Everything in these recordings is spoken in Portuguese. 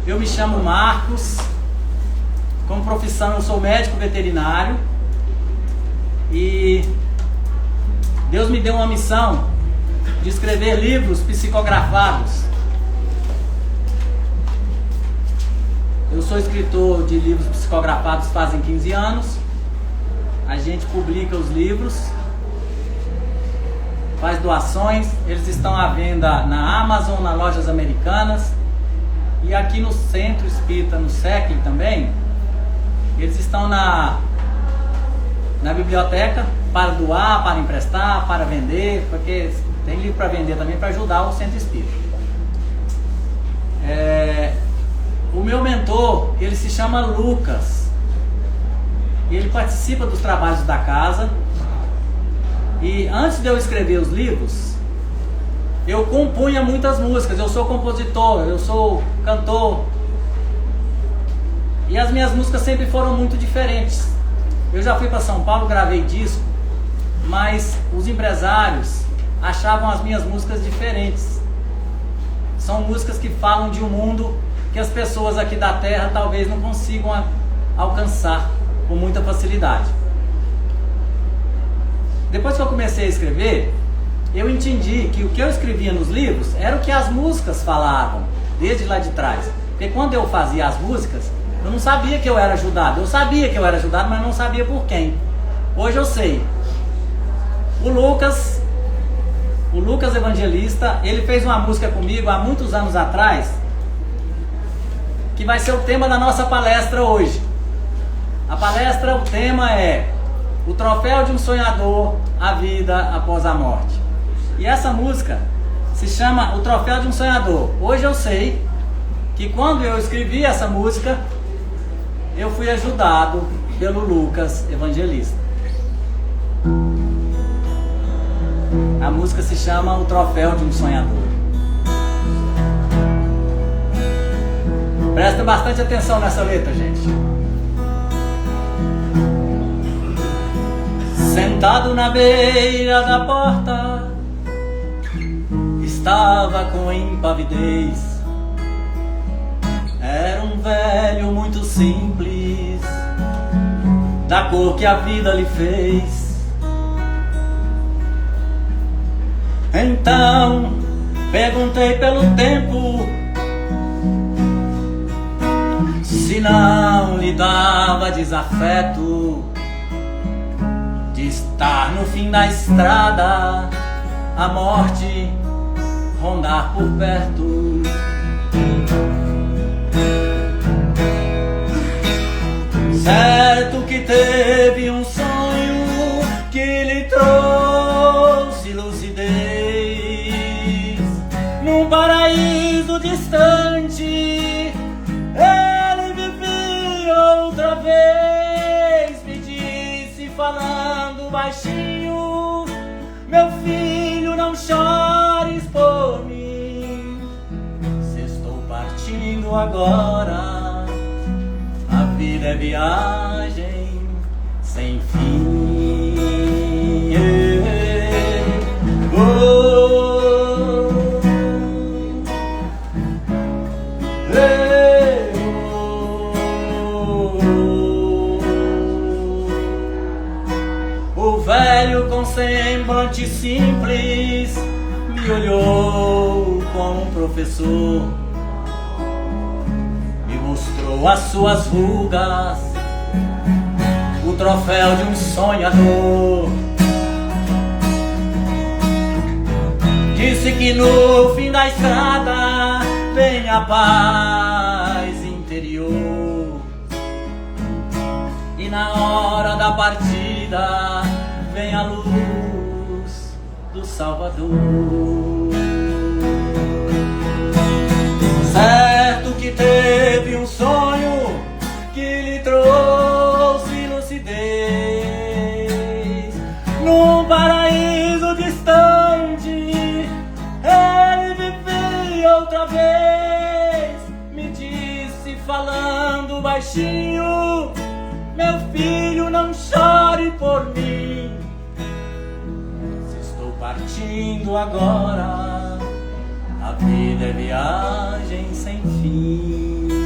Eu me chamo Marcos, como profissão eu sou médico veterinário e Deus me deu uma missão de escrever livros psicografados. Eu sou escritor de livros psicografados fazem 15 anos. A gente publica os livros, faz doações, eles estão à venda na Amazon, nas lojas americanas e aqui no Centro Espírita, no SEC também. Eles estão na biblioteca para doar, para emprestar, para vender, porque tem livro para vender também para ajudar o Centro Espírita. O meu mentor, ele se chama Lucas. Ele participa dos trabalhos da casa. E antes de eu escrever os livros, eu compunha muitas músicas. Eu sou compositor, eu sou cantor. E as minhas músicas sempre foram muito diferentes. Eu já fui para São Paulo, gravei disco, mas os empresários achavam as minhas músicas diferentes. São músicas que falam de um mundo que as pessoas aqui da terra talvez não consigam alcançar com muita facilidade. Depois que eu comecei a escrever, eu entendi que o que eu escrevia nos livros era o que as músicas falavam, desde lá de trás. Porque quando eu fazia as músicas, eu não sabia que eu era ajudado. Eu sabia que eu era ajudado, mas não sabia por quem. Hoje eu sei. O Lucas Evangelista, ele fez uma música comigo há muitos anos atrás, que vai ser o tema da nossa palestra hoje. A palestra, o tema é O Troféu de um Sonhador, a Vida Após a Morte. E essa música se chama O Troféu de um Sonhador. Hoje eu sei que quando eu escrevi essa música, eu fui ajudado pelo Lucas Evangelista. A música se chama O Troféu de um Sonhador. Prestem bastante atenção nessa letra, gente. Sentado na beira da porta, estava com impavidez. Era um velho muito simples, da cor que a vida lhe fez. Então perguntei pelo tempo, se não lhe dava desafeto de estar no fim da estrada, a morte rondar por perto. Certo que teve um sonho que lhe trouxe lucidez. Num paraíso distante ele vivia outra vez. Me disse falando baixinho: meu filho, não chores por mim, se estou partindo agora. A vida é viagem sem fim. O velho com semblante simples me olhou como um professor, mostrou as suas rugas, o troféu de um sonhador. Disse que no fim da estrada vem a paz interior, e na hora da partida vem a luz do Salvador. Certo que teve um sonho que lhe trouxe lucidez. Num paraíso distante ele vivia outra vez. Me disse falando baixinho: meu filho, não chore por mim, se estou partindo agora. A vida é viagem sem fim.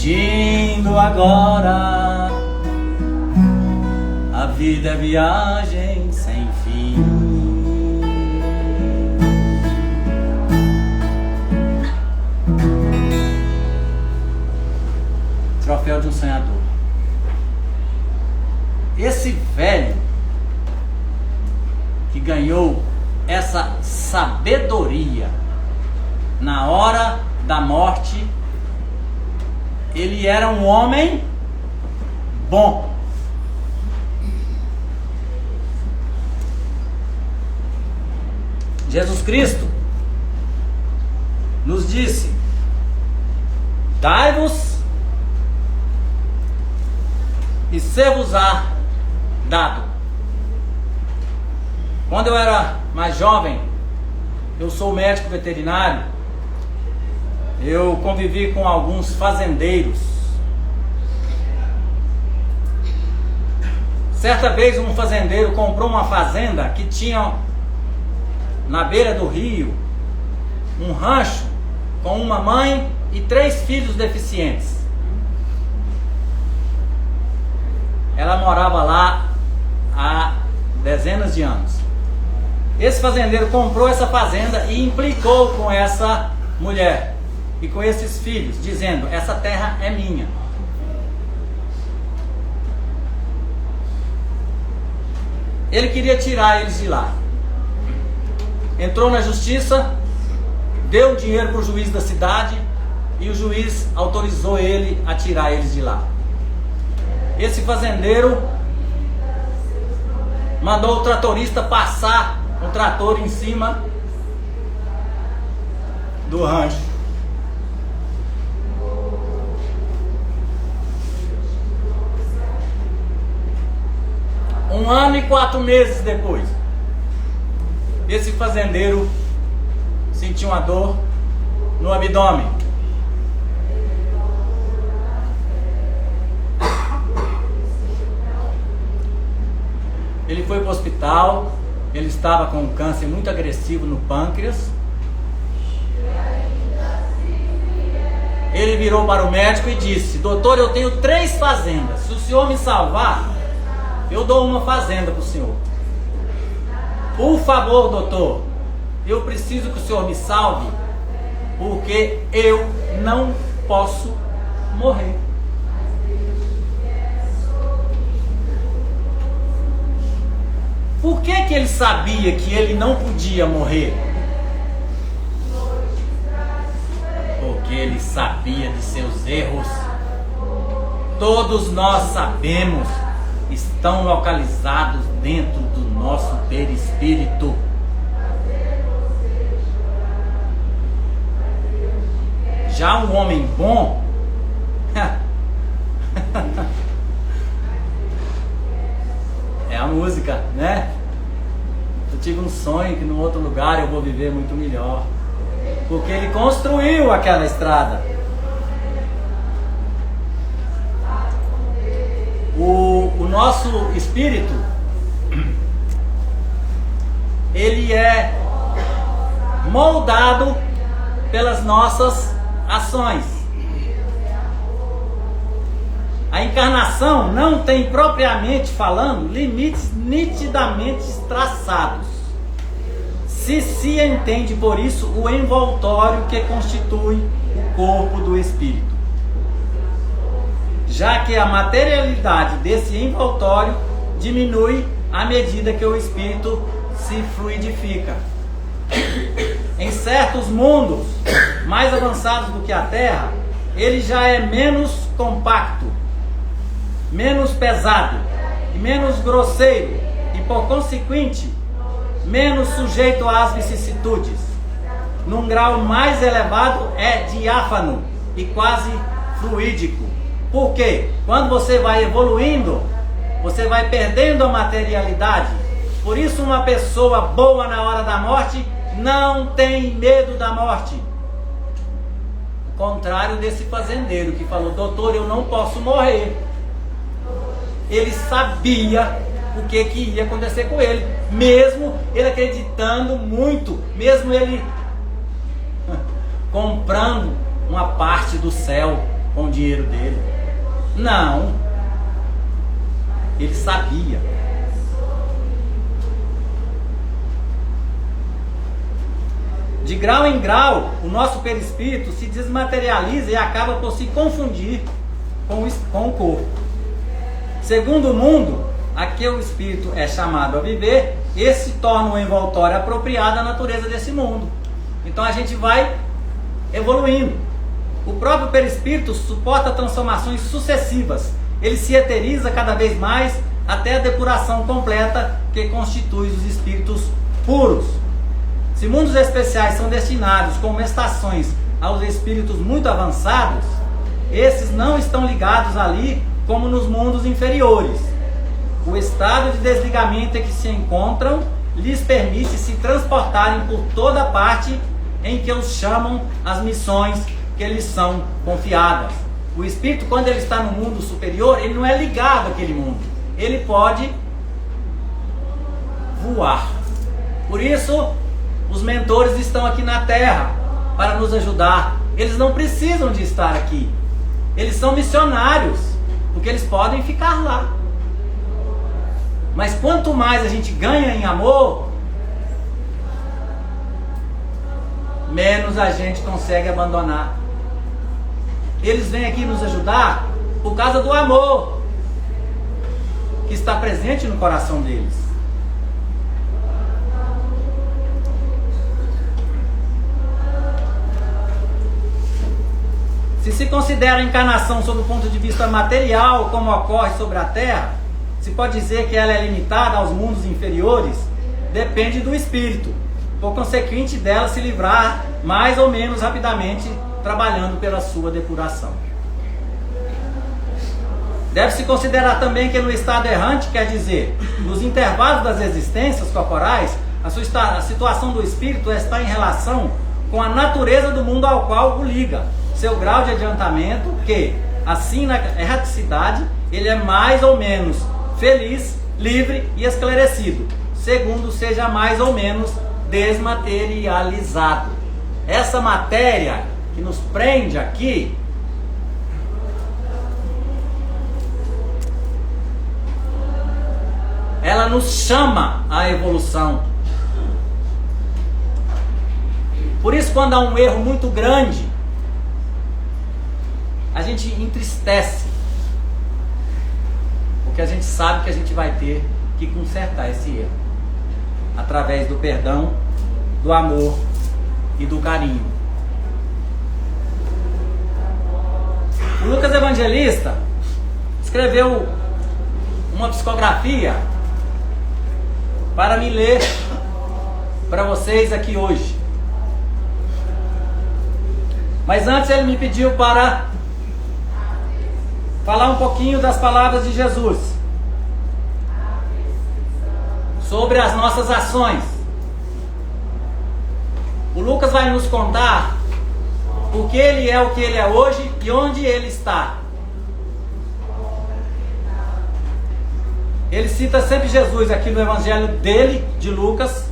sentindo agora. A vida é viagem sem fim. Troféu de um sonhador. Esse velho que ganhou essa sabedoria na hora da morte, ele era um homem bom. Jesus Cristo nos disse: dai-vos e ser-vos-á dado. Quando eu era mais jovem, eu sou médico veterinário, eu convivi com alguns fazendeiros. Certa vez um fazendeiro comprou uma fazenda que tinha na beira do rio um rancho com uma mãe e 3 filhos deficientes. Ela morava lá há dezenas de anos. Esse fazendeiro comprou essa fazenda e implicou com essa mulher e com esses filhos, dizendo: essa terra é minha. Ele queria tirar eles de lá. Entrou na justiça, deu o dinheiro para o juiz da cidade e o juiz autorizou ele a tirar eles de lá. Esse fazendeiro mandou o tratorista passar um trator em cima do rancho. Um ano e 4 meses depois, esse fazendeiro sentiu uma dor no abdômen. Ele foi para o hospital, ele estava com um câncer muito agressivo no pâncreas. Ele virou para o médico e disse: doutor, eu tenho 3 fazendas, se o senhor me salvar, eu dou uma fazenda para o senhor. Por favor, doutor, eu preciso que o senhor me salve, porque eu não posso morrer. Por que ele sabia que ele não podia morrer? Porque ele sabia de seus erros. Todos nós sabemos, estão localizados dentro do nosso perispírito. Já um homem bom é a música, né? Eu tive um sonho que no outro lugar eu vou viver muito melhor, porque ele construiu aquela estrada. O nosso espírito, ele é moldado pelas nossas ações. A encarnação não tem, propriamente falando, limites nitidamente traçados. Se entende por isso o envoltório que constitui o corpo do espírito, já que a materialidade desse envoltório diminui à medida que o espírito se fluidifica. Em certos mundos mais avançados do que a Terra, ele já é menos compacto, menos pesado e menos grosseiro, e por consequente menos sujeito às vicissitudes. Num grau mais elevado é diáfano e quase fluídico. Por quê? Quando você vai evoluindo, você vai perdendo a materialidade. Por isso uma pessoa boa na hora da morte não tem medo da morte. O contrário desse fazendeiro que falou: doutor, eu não posso morrer. Ele sabia o que ia acontecer com ele, mesmo ele acreditando muito, mesmo ele comprando uma parte do céu com o dinheiro dele. Não. Ele sabia. De grau em grau, o nosso perispírito se desmaterializa e acaba por se confundir com o corpo. Segundo o mundo, a que o espírito é chamado a viver, esse torna um envoltório apropriado à natureza desse mundo. Então a gente vai evoluindo. O próprio perispírito suporta transformações sucessivas. Ele se eteriza cada vez mais até a depuração completa que constitui os espíritos puros. Se mundos especiais são destinados como estações aos espíritos muito avançados, esses não estão ligados ali como nos mundos inferiores. O estado de desligamento em que se encontram lhes permite se transportarem por toda parte em que os chamam as missões que lhes são confiadas. O espírito, quando ele está no mundo superior, ele não é ligado àquele mundo. Ele pode voar. Por isso, os mentores estão aqui na Terra para nos ajudar. Eles não precisam de estar aqui. Eles são missionários, porque eles podem ficar lá. Mas quanto mais a gente ganha em amor, menos a gente consegue abandonar. Eles vêm aqui nos ajudar por causa do amor que está presente no coração deles. Se considera a encarnação sob o ponto de vista material, como ocorre sobre a Terra, se pode dizer que ela é limitada aos mundos inferiores, depende do espírito, por consequente dela se livrar mais ou menos rapidamente, trabalhando pela sua depuração. Deve-se considerar também que no estado errante, quer dizer, nos intervalos das existências corporais, a situação do espírito está em relação com a natureza do mundo ao qual o liga, seu grau de adiantamento, que, assim na erraticidade, ele é mais ou menos feliz, livre e esclarecido, segundo seja mais ou menos desmaterializado. Essa matéria que nos prende aqui, ela nos chama à evolução. Por isso, quando há um erro muito grande, a gente entristece, porque a gente sabe que a gente vai ter que consertar esse erro através do perdão, do amor e do carinho. O Lucas Evangelista escreveu uma psicografia para me ler para vocês aqui hoje. Mas antes ele me pediu para falar um pouquinho das palavras de Jesus sobre as nossas ações. O Lucas vai nos contar por que ele é o que ele é hoje e onde ele está. Ele cita sempre Jesus aqui no evangelho dele, de Lucas,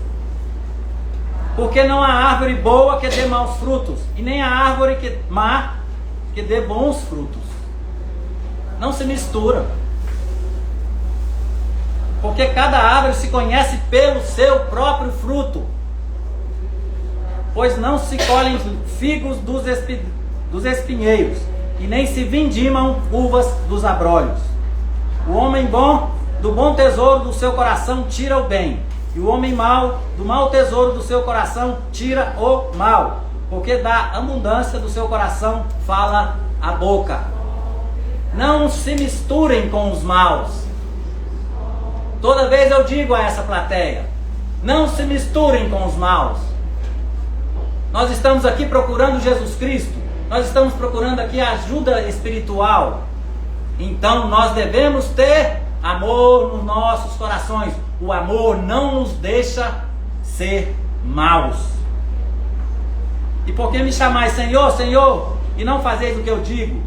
porque não há árvore boa que dê maus frutos, e nem há árvore má que dê bons frutos. Não se mistura, porque cada árvore se conhece pelo seu próprio fruto, pois não se colhem figos dos espinheiros, e nem se vindimam uvas dos abrolhos. O homem bom, do bom tesouro do seu coração tira o bem, e o homem mau, do mau tesouro do seu coração tira o mal, porque da abundância do seu coração fala a boca. Não se misturem com os maus. Toda vez eu digo a essa plateia, não se misturem com os maus. Nós estamos aqui procurando Jesus Cristo, nós estamos procurando aqui ajuda espiritual. Então nós devemos ter amor nos nossos corações. O amor não nos deixa ser maus. E por que me chamais Senhor, Senhor, e não fazeis o que eu digo?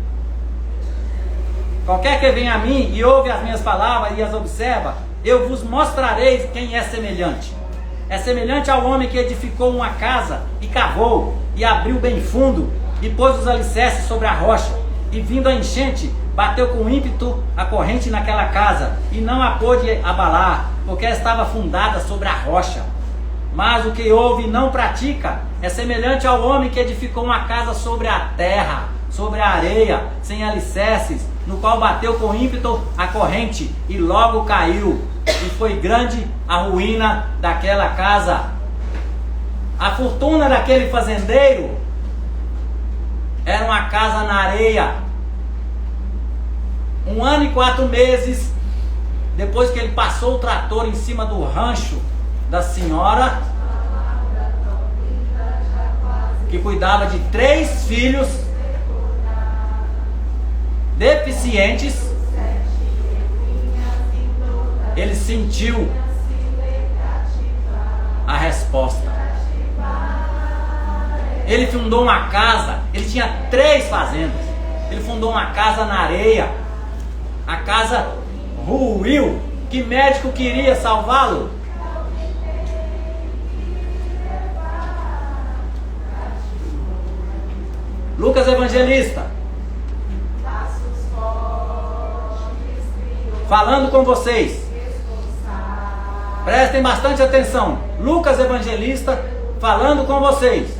Qualquer que venha a mim e ouve as minhas palavras e as observa, eu vos mostrarei quem é semelhante. É semelhante ao homem que edificou uma casa e cavou, e abriu bem fundo, e pôs os alicerces sobre a rocha. e vindo a enchente, bateu com ímpeto a corrente naquela casa, e não a pôde abalar, porque ela estava fundada sobre a rocha. Mas o que ouve e não pratica é semelhante ao homem que edificou uma casa sobre a terra, sobre a areia, sem alicerces, no qual bateu com ímpeto a corrente, e logo caiu, e foi grande a ruína daquela casa. A fortuna daquele fazendeiro era uma casa na areia. 1 ano e 4 meses depois que ele passou o trator em cima do rancho da senhora, que cuidava de 3 filhos deficientes, ele sentiu a resposta. Ele fundou uma casa, ele tinha 3 fazendas, ele fundou uma casa na areia, a casa ruiu. Que médico queria salvá-lo? Lucas Evangelista, falando com vocês, prestem bastante atenção. Lucas Evangelista falando com vocês.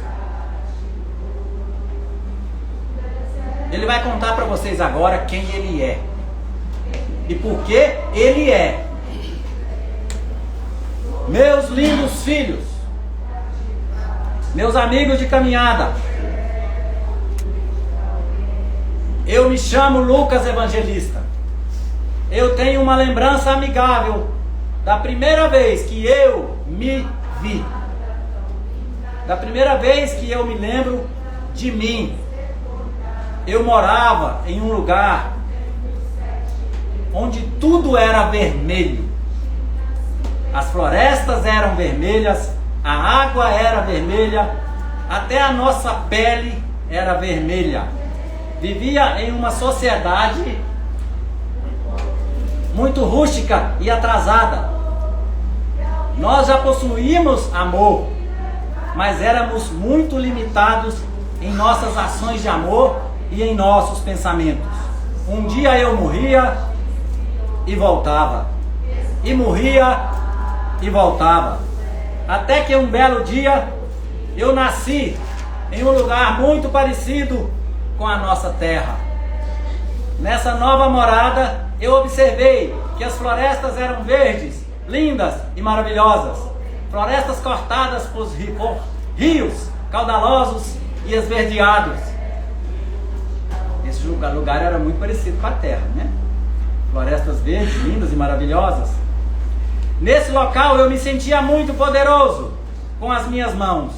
Ele vai contar para vocês agora quem ele é e por que ele é. Meus lindos filhos, meus amigos de caminhada, eu me chamo Lucas Evangelista. Eu tenho uma lembrança amigável da primeira vez que eu me vi, da primeira vez que eu me lembro de mim. Eu morava em um lugar onde tudo era vermelho. As florestas eram vermelhas, a água era vermelha, até a nossa pele era vermelha. Vivia em uma sociedade muito rústica e atrasada. Nós já possuímos amor, mas éramos muito limitados em nossas ações de amor e em nossos pensamentos. Um dia eu morria e voltava, e morria e voltava, até que um belo dia eu nasci em um lugar muito parecido com a nossa terra. Nessa nova morada eu observei que as florestas eram verdes, lindas e maravilhosas, florestas cortadas por rios caudalosos e esverdeados. Esse lugar era muito parecido com a terra, né? Florestas verdes, lindas e maravilhosas. Nesse local eu me sentia muito poderoso com as minhas mãos.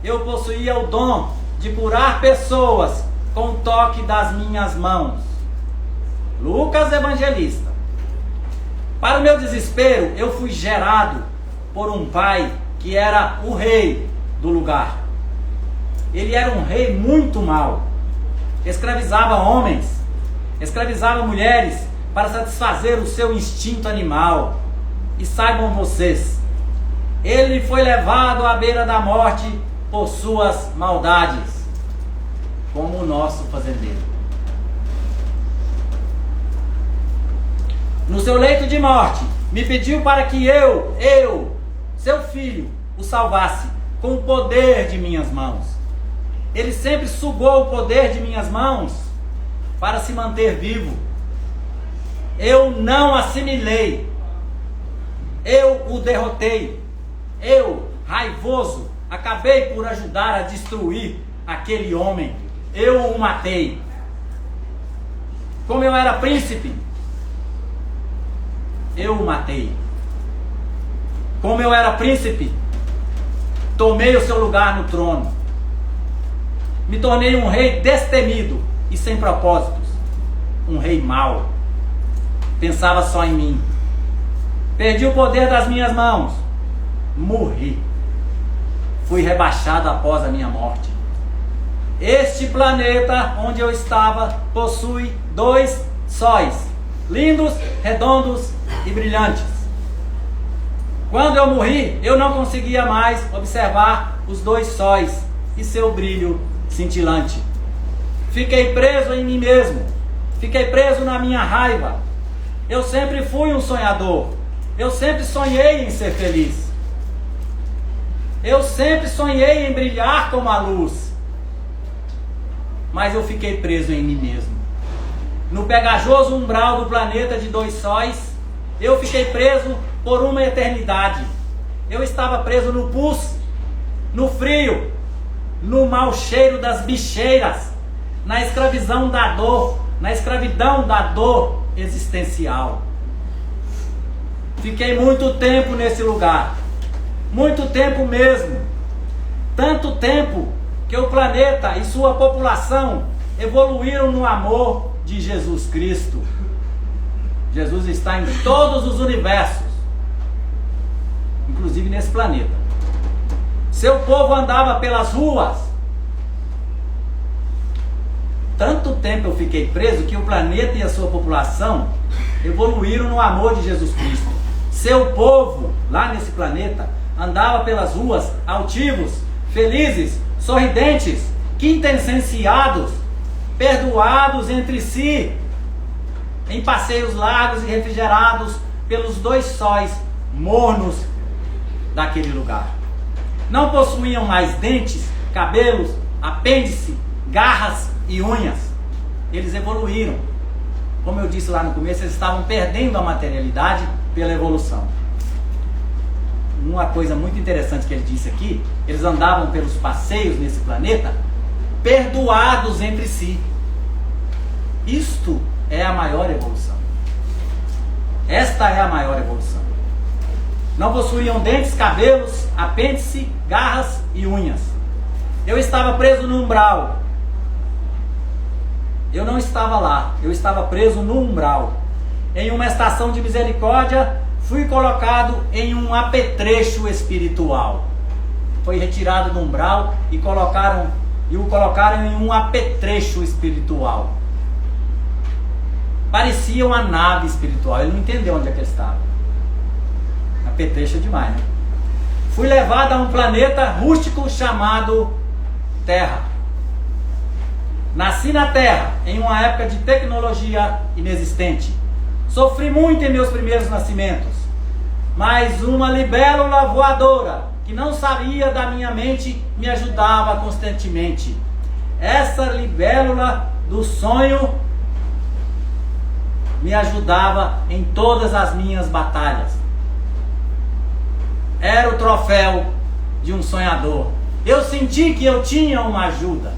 Eu possuía o dom de curar pessoas com o toque das minhas mãos. Lucas Evangelista. Para o meu desespero, eu fui gerado por um pai que era o rei do lugar. Ele era um rei muito mau. Escravizava homens, escravizava mulheres para satisfazer o seu instinto animal. E saibam vocês, ele foi levado à beira da morte por suas maldades, como o nosso fazendeiro. No seu leito de morte, me pediu para que eu, seu filho, o salvasse com o poder de minhas mãos. Ele sempre sugou o poder de minhas mãos para se manter vivo. Eu não assimilei. Eu o derrotei. Eu, raivoso, acabei por ajudar a destruir aquele homem. Eu o matei. Como eu era príncipe, eu o matei. Como eu era príncipe, tomei o seu lugar no trono. Me tornei um rei destemido e sem propósitos. Um rei mau. Pensava só em mim. Perdi o poder das minhas mãos. Morri. Fui rebaixado após a minha morte. Este planeta onde eu estava possui 2 sóis, lindos, redondos e brilhantes. Quando eu morri, eu não conseguia mais observar os 2 sóis e seu brilho cintilante. Fiquei preso em mim mesmo. Fiquei preso na minha raiva. Eu sempre fui um sonhador. Eu sempre sonhei em ser feliz. Eu sempre sonhei em brilhar como a luz. Mas eu fiquei preso em mim mesmo. No pegajoso umbral do planeta de 2 sóis, eu fiquei preso por uma eternidade. Eu estava preso no pus, no frio, no mau cheiro das bicheiras, na escravidão da dor, na escravidão da dor existencial. Fiquei muito tempo nesse lugar, muito tempo mesmo, tanto tempo que o planeta e sua população evoluíram no amor de Jesus Cristo. Jesus está em todos os universos, inclusive nesse planeta. Seu povo andava pelas ruas. Tanto tempo eu fiquei preso que o planeta e a sua população evoluíram no amor de Jesus Cristo. Seu povo, lá nesse planeta, andava pelas ruas altivos, felizes, sorridentes, quintessenciados, perdoados entre si, em passeios largos e refrigerados pelos 2 sóis mornos daquele lugar. Não possuíam mais dentes, cabelos, apêndice, garras e unhas. Eles evoluíram. Como eu disse lá no começo, eles estavam perdendo a materialidade pela evolução. Uma coisa muito interessante que ele disse aqui, eles andavam pelos passeios nesse planeta perdoados entre si. Isto é a maior evolução. Esta é a maior evolução. Não possuíam dentes, cabelos, apêndice, garras e unhas. Eu estava preso no umbral. Eu não estava lá, eu estava preso no umbral. Em uma estação de misericórdia, fui colocado em um apetrecho espiritual. Foi retirado do umbral e o colocaram em um apetrecho espiritual. Parecia uma nave espiritual. Ele não entendeu onde é que ele estava. Apetrecho é demais, né? Fui levado a um planeta rústico chamado Terra. Nasci na Terra em uma época de tecnologia inexistente. Sofri muito em meus primeiros nascimentos, mas uma libélula voadora que não sabia da minha mente me ajudava constantemente. Essa libélula do sonho me ajudava em todas as minhas batalhas. Era o troféu de um sonhador. Eu senti que eu tinha uma ajuda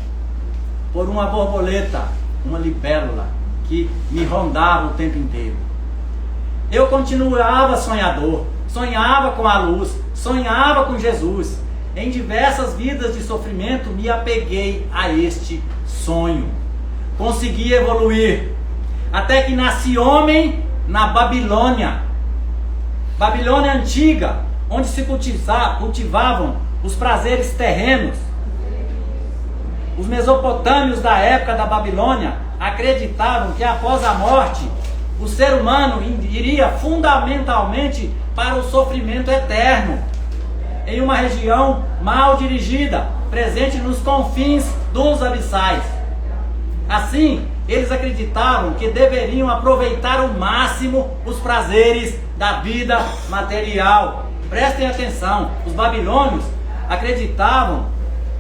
por uma borboleta, uma libélula que me rondava o tempo inteiro. Eu continuava sonhador, sonhava com a luz, sonhava com Jesus. Em diversas vidas de sofrimento me apeguei a este sonho. Consegui evoluir, até que nasci homem na Babilônia. Babilônia antiga, onde se cultivavam os prazeres terrenos. Os mesopotâmios da época da Babilônia acreditavam que após a morte, o ser humano iria fundamentalmente para o sofrimento eterno, em uma região mal dirigida, presente nos confins dos abissais. Assim, eles acreditavam que deveriam aproveitar ao máximo os prazeres da vida material. Prestem atenção, os babilônios acreditavam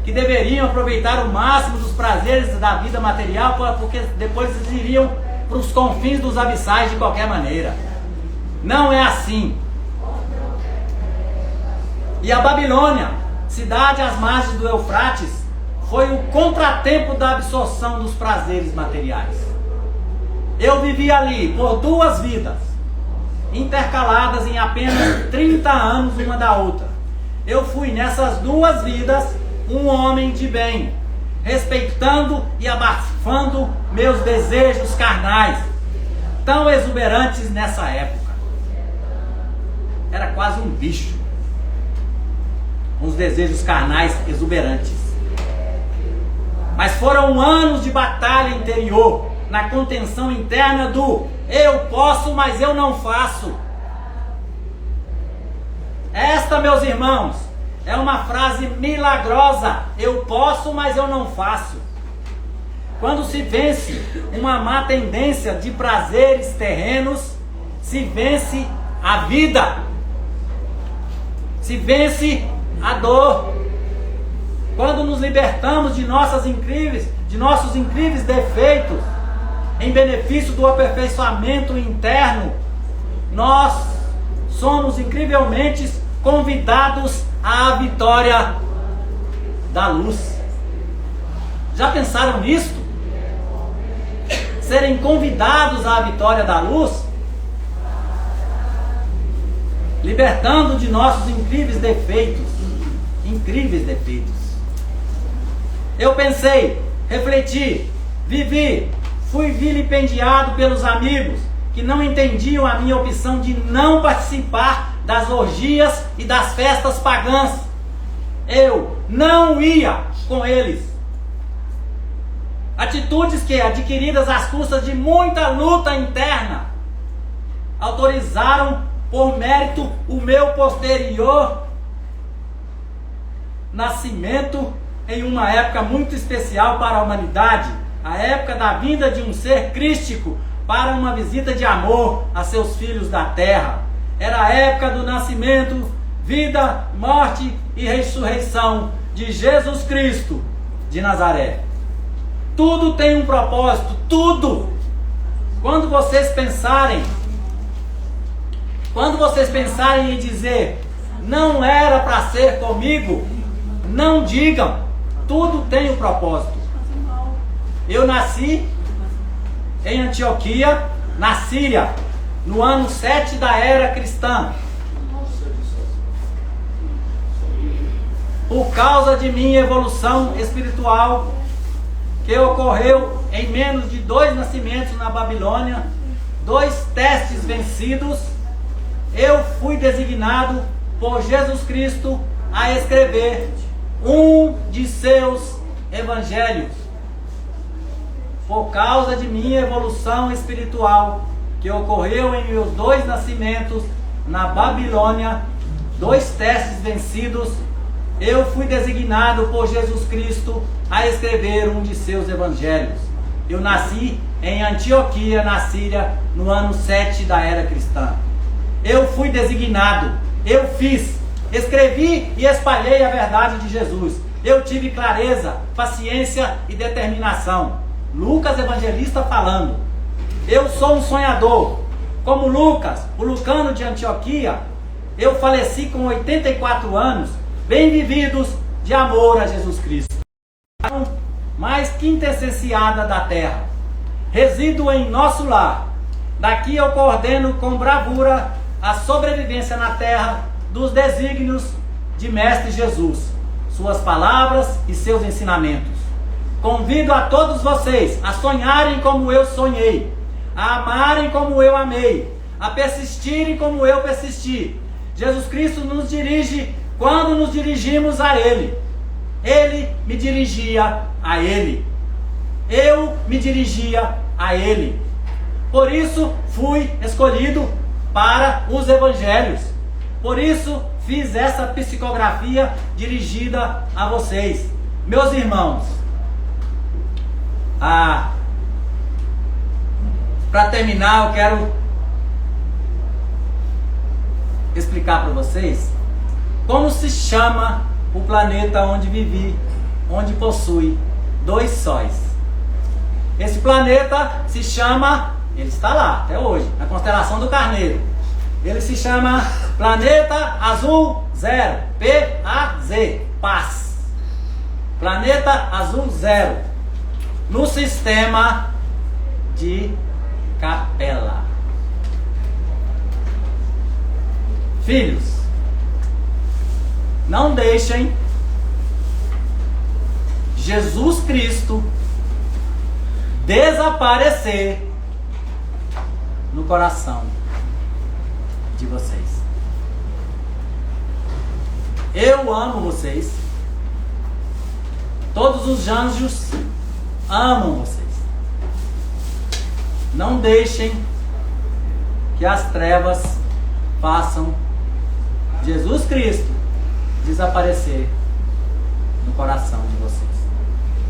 que deveriam aproveitar o máximo dos prazeres da vida material, porque depois eles iriam para os confins dos abissais de qualquer maneira. Não é assim. E a Babilônia, cidade às margens do Eufrates, foi o contratempo da absorção dos prazeres materiais. Eu vivi ali por 2 vidas, intercaladas em apenas 30 anos uma da outra. Eu fui nessas 2 vidas um homem de bem, respeitando e abafando meus desejos carnais, tão exuberantes nessa época. Era quase um bicho, uns desejos carnais exuberantes. Mas foram anos de batalha interior, na contenção interna do eu posso, mas eu não faço. Esta, meus irmãos, é uma frase milagrosa. Eu posso, mas eu não faço. quando se vence uma má tendência de prazeres terrenos, se vence a vida, se vence a dor. Quando nos libertamos de nossos incríveis defeitos, em benefício do aperfeiçoamento interno, nós somos incrivelmente convidados à vitória da luz. Já pensaram nisso? Serem convidados à vitória da luz? Libertando de nossos incríveis defeitos. Incríveis defeitos. Eu pensei, refleti, vivi, fui vilipendiado pelos amigos que não entendiam a minha opção de não participar das orgias e das festas pagãs. Eu não ia com eles. Atitudes que, adquiridas às custas de muita luta interna, autorizaram por mérito o meu posterior nascimento em uma época muito especial para a humanidade, a época da vinda de um ser crístico para uma visita de amor a seus filhos da terra. Era a época do nascimento, vida, morte e ressurreição de Jesus Cristo de Nazaré. Tudo tem um propósito, tudo. Quando vocês pensarem em dizer, não era para ser comigo, não digam, tudo tem um propósito. Eu nasci em Antioquia, na Síria, no ano 7 da era cristã. Por causa de minha evolução espiritual, que ocorreu em menos de 2 nascimentos na Babilônia, 2 testes vencidos, eu fui designado por Jesus Cristo a escrever um de seus evangelhos. Por causa de minha evolução espiritual, que ocorreu em meus 2 nascimentos na Babilônia, 2 testes vencidos, eu fui designado por Jesus Cristo a escrever um de seus evangelhos. Eu nasci em Antioquia, na Síria, no ano 7 da era cristã. Eu fui designado, eu fiz, escrevi e espalhei a verdade de Jesus. Eu tive clareza, paciência e determinação. Lucas evangelista falando. Eu sou um sonhador. Como Lucas, o lucano de Antioquia, eu faleci com 84 anos, bem vividos de amor a Jesus Cristo. Mais quintessenciada da terra. Resido em nosso lar. Daqui eu coordeno com bravura a sobrevivência na terra dos desígnios de Mestre Jesus, suas palavras e seus ensinamentos. Convido a todos vocês a sonharem como eu sonhei, a amarem como eu amei, a persistirem como eu persisti. Jesus Cristo nos dirige quando nos dirigimos a Ele. Ele me dirigia a Ele. Eu me dirigia a Ele. Por isso fui escolhido para os evangelhos. Por isso fiz essa psicografia dirigida a vocês. Meus irmãos, para terminar, eu quero explicar para vocês como se chama o planeta onde vivi, onde possui 2 sóis. Esse planeta se chama, ele está lá até hoje, na constelação do Carneiro. Ele se chama Planeta Azul Zero, P-A-Z, Paz. Planeta Azul Zero, no sistema de Capela. Filhos, não deixem Jesus Cristo desaparecer no coração de vocês. Eu amo vocês. Todos os anjos amam vocês. Não deixem que as trevas façam Jesus Cristo desaparecer no coração de vocês.